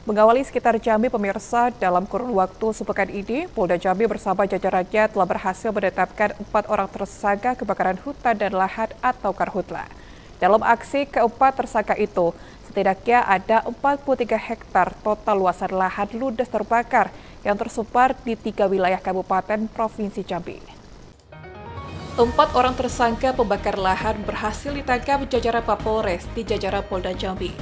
Mengawali sekitar Jambi pemirsa, dalam kurun waktu sepekan ini, Polda Jambi bersama jajarannya telah berhasil menetapkan 4 orang tersangka kebakaran hutan dan lahan atau karhutla. Dalam aksi keempat tersangka itu, setidaknya ada 43 hektar total luasan lahan ludes terbakar yang tersebar di 3 wilayah kabupaten Provinsi Jambi. 4 orang tersangka pembakar lahan berhasil ditangkap jajaran Kapolres di jajaran Polda Jambi.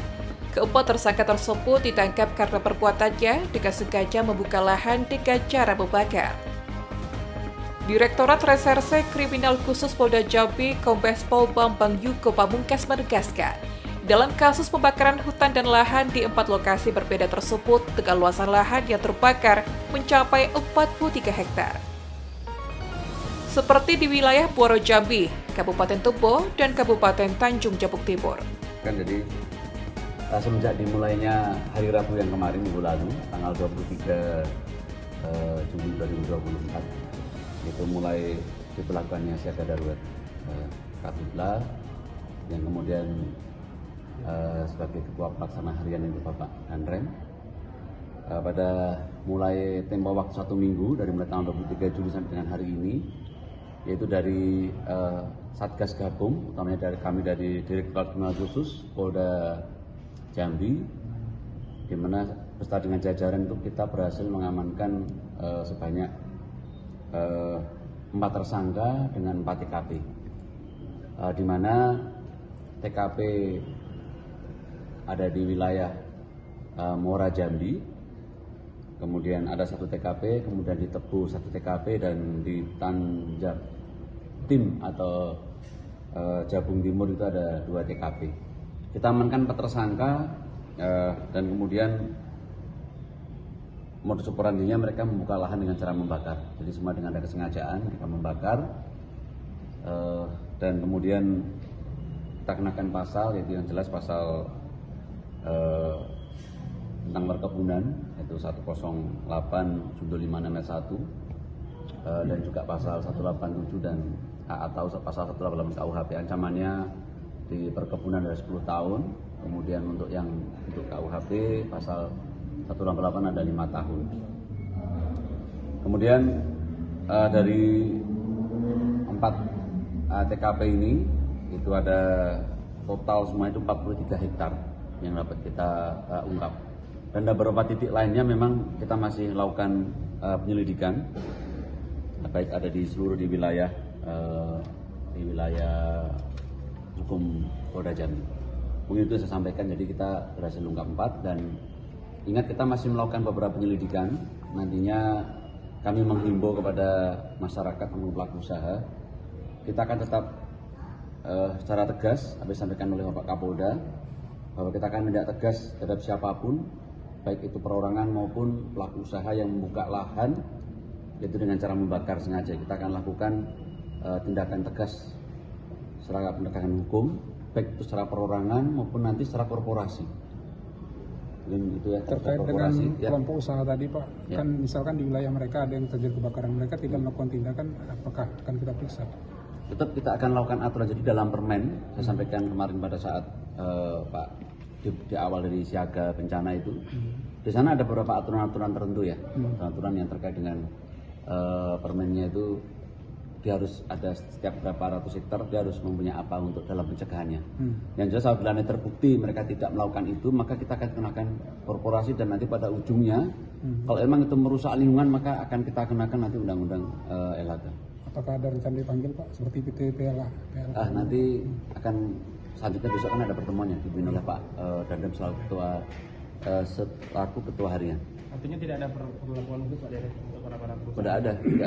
Keempat tersangka tersebut ditangkap karena perbuatannya dengan sengaja membuka lahan dengan cara membakar. Direktorat Reserse Kriminal Khusus Polda Jambi, Kombes Pol Bambang Yuko Pamungkas menegaskan, dalam kasus pembakaran hutan dan lahan di 4 lokasi berbeda tersebut dengan luasan lahan yang terbakar mencapai 43 hektar. Seperti di wilayah Buaro Jambi, Kabupaten Tebo, dan Kabupaten Tanjung Jabung Timur. Jadi semenjak dimulainya hari Rabu yang kemarin minggu lalu, tanggal 23 Juli 2024, itu mulai diberlakukannya siaga darurat karhutla, yang kemudian sebagai ketua pelaksana harian itu Bapak Danrem. Pada mulai tempo waktu 1 minggu dari mulai tanggal 23 Juli sampai dengan hari ini, yaitu dari Satgas Gabung, utamanya dari kami dari Direktorat Kriminal Khusus Polda Jambi, di mana beserta dengan jajaran itu kita berhasil mengamankan sebanyak 4 tersangka dengan 4 TKP, di mana TKP ada di wilayah Muara Jambi, kemudian ada 1 TKP, kemudian di Tebo 1 TKP, dan di Tanjab Tim atau Jabung Timur itu ada 2 TKP. Kita amankan 4 tersangka dan kemudian modus operandinya mereka membuka lahan dengan cara membakar. Jadi semua dengan ada kesengajaan mereka membakar dan kemudian kita kenakan pasal, yaitu yang jelas pasal tentang perkebunan, yaitu 108 Junto 56 ayat 1 dan juga pasal 187 dan atau pasal 188 KUHP. Ancamannya di perkebunan dari 10 tahun, kemudian untuk KUHP pasal 188 ada 5 tahun. Kemudian dari 4 TKP ini itu ada total semua itu 43 hektar yang dapat kita ungkap. Dan ada beberapa titik lainnya memang kita masih lakukan penyelidikan, baik ada di seluruh di wilayah hukum Polda Jambi. Mungkin itu saya sampaikan, jadi kita berhasil ungkap 4 dan ingat kita masih melakukan beberapa penyelidikan. Nantinya kami menghimbau kepada masyarakat maupun pelaku usaha, kita akan tetap secara tegas, apa yang disampaikan oleh Bapak Kapolda, bahwa kita akan menindak tegas terhadap siapapun, baik itu perorangan maupun pelaku usaha yang membuka lahan, yaitu dengan cara membakar sengaja. Kita akan lakukan tindakan tegas secara penegakan hukum, baik itu secara perorangan maupun nanti secara korporasi. Itu ya, terkait dengan kelompok usaha tadi Pak, ya. Kan misalkan di wilayah mereka ada yang terjadi kebakaran, mereka tidak melakukan tindakan, apakah akan kita periksa? Tetap kita akan lakukan aturan. Jadi dalam permen, saya sampaikan kemarin pada saat Pak di awal dari siaga bencana itu, di sana ada beberapa aturan-aturan tertentu ya, aturan yang terkait dengan permennya itu. Dia harus ada setiap berapa ratus hektar, dia harus mempunyai apa untuk dalam pencegahannya. Yang jelas apabila terbukti mereka tidak melakukan itu, maka kita akan kenakan korporasi dan nanti pada ujungnya, kalau emang itu merusak lingkungan, maka akan kita kenakan nanti undang-undang LHK. Apakah ada rencana dipanggil Pak, seperti PT PLA? Nanti akan selanjutnya besok kan ada pertemuannya dipimpin oleh Pak Danrem selaku ketua harian. Artinya tidak ada perlakuan khusus Pak dari untuk para perusahaan? Tidak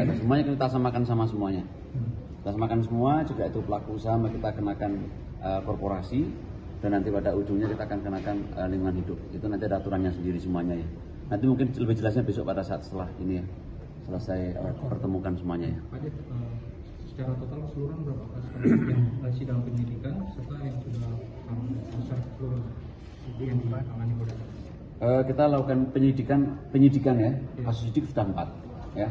ada. Semuanya kita samakan sama semuanya. Kita samakan semua, juga itu pelaku usaha kita kenakan korporasi, dan nanti pada ujungnya kita akan kenakan lingkungan hidup. Itu nanti ada aturannya sendiri semuanya ya. Nanti mungkin lebih jelasnya besok pada saat setelah ini ya, selesai pertemukan semuanya ya. Pak, secara total keseluruhan berapa kasus yang masih dalam penyidikan serta yang sudah besar keseluruhan yang ditangani Polda? Kita lakukan penyidikan ya, kasus sidik sudah 4 ya.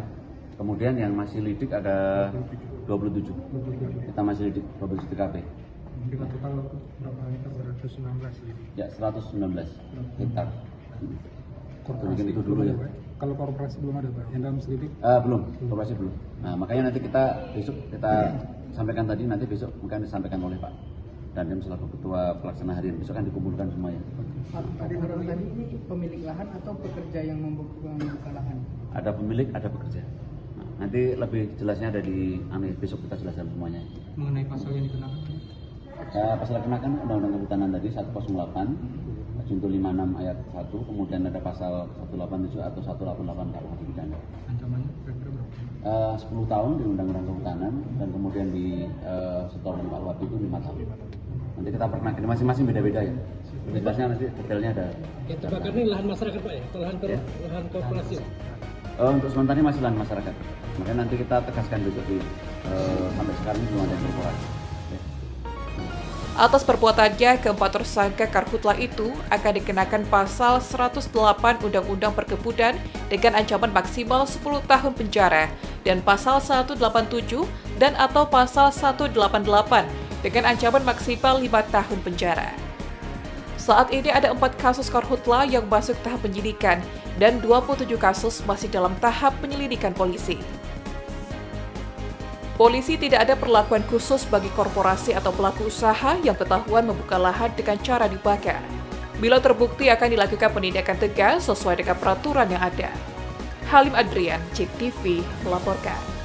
Kemudian yang masih lidik ada 27. Kita masih lidik 27 TKP. Dengan total berapa hektar? 119 ya. 119 hektar. Mungkin itu dulu ya. Kalau korporasi belum ada Pak, yang dalam selidik? Belum, korporasi belum. Nah, makanya nanti besok kita sampaikan tadi, nanti besok mungkin disampaikan oleh Pak Dandim selaku ketua pelaksana harian, besok kan dikumpulkan semuanya. Ada orang tadi ini pemilik lahan atau pekerja yang membuka lahan? Ada pemilik, ada pekerja. Nah, nanti lebih jelasnya ada di besok kita jelaskan semuanya. Mengenai pasal yang dikenakan? Pasal dikenakan Undang-Undang Kehutanan tadi 108, junto 56 ayat 1, kemudian ada pasal 187 atau 188 KUH pidana. Ancamannya kira-kira berapa? 10 tahun di Undang-Undang Kehutanan dan kemudian di setoran KUHP itu 5 tahun. Nanti kita perkenakan masing-masing beda-beda ya. Jelasnya nanti detailnya ada. Yang terbakar ini lahan masyarakat Pak ya? Atau lahan korporasi? Untuk sementara ini masih lahan masyarakat. Makanya nanti kita tegaskan besok sampai sekarang ini belum ada yang korporasi. Atas perbuatannya, keempat tersangka karhutla itu akan dikenakan pasal 108 Undang-Undang Perkebunan dengan ancaman maksimal 10 tahun penjara dan pasal 187 dan atau pasal 188 dengan ancaman maksimal 5 tahun penjara. Saat ini ada 4 kasus karhutla yang masuk tahap penyidikan dan 27 kasus masih dalam tahap penyelidikan polisi. Polisi tidak ada perlakuan khusus bagi korporasi atau pelaku usaha yang ketahuan membuka lahan dengan cara dibakar. Bila terbukti akan dilakukan penindakan tegas sesuai dengan peraturan yang ada. Halim Adrian, JEK TV, melaporkan.